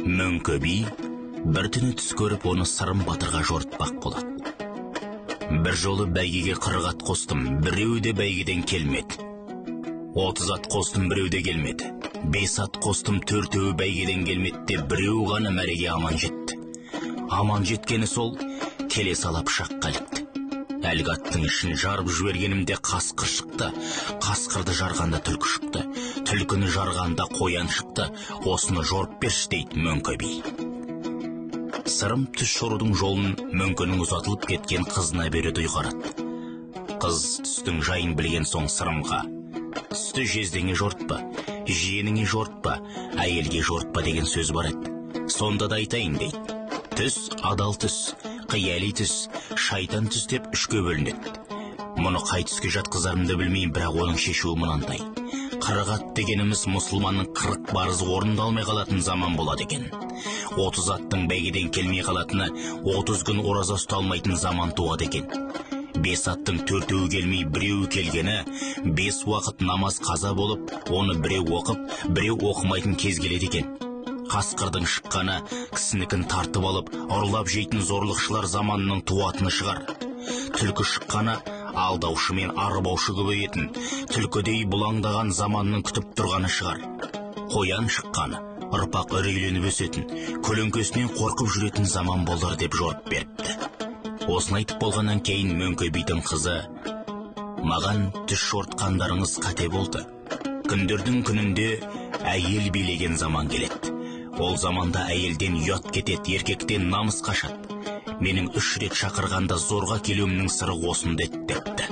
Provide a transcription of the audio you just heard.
Мөңке би бір түні түс көріп, оны Сырым батырға жортпақ болады. Бір жолы бәйгеге 40 ат қостым, біреуі де бәйгеден келмеді. 30 ат қостым, біреуі де келмеді. 5 ат қостым, 4-і бәйгеден келмеді де, біреуі ғана мәреге аман жетті. Аман жеткені сол, келе сала пышаққа ілікті. Әлгі аттың ішін жарып жібергенімде қасқыр шықты. Қасқырды жарғанда түлкі шықты. Түлкіні жарғанда қоян шықты. Осыны жорып берші дейді Мөңке би. Сырым түс жорудың жолын Мөңкенің ұзатылып кеткен қызына береді ұйғарады. Қыз түстің жайын білген соң Сырымға: түсті жездеңе жортпа, жиеніңе жортпа, әйелге жортпа деген сөз бар еді. Сонда да айтайын дейді. Түс адал түс, қияли түс, шайтан түс деп 3-ке бөлінеді. Мұны қай түске жатқызарымды білмеймін, бірақ оның шешуі мынандай: 40 ат дегеніміз мұсылманның 40 парызы орындалмай қалатын заман болады екен. 30 аттың бәйгеден келмей қалатыны, 30 күн ораза ұсталмайтын заман туады екен. 5 аттың 4-і келмей, біреуі келгені, 5 уақыт намаз қаза болып, оны біреу оқып, біреу оқымайтын кез келеді екен. Қасқырдың шыққаны, кісінікін тартып алып, ұрлап жейтін зорлықшылар заманының туатыны шығар. Түлкі шыққаны, алдаушы мен арбаушы көбейетін, түлкідей бұлаңдаған заманның күтіп тұрғаны шығар. Қоян шыққаны, ұрпақ үрейленіп өсетін, көлеңкесінен қорқып жүретін заман болар деп жорып беріпті. Осыны айтып болғаннан кейін Мөңке бидің қызы: маған түс жортқандарыңыз қате болды. Күндердің күнінде әйел билеген заман келеді. Ол заманда әйелден ұят кетеді, еркектен намыс қашады. Менің 3 рет шақырғанда зорға келуімнің сыры осында еді депті.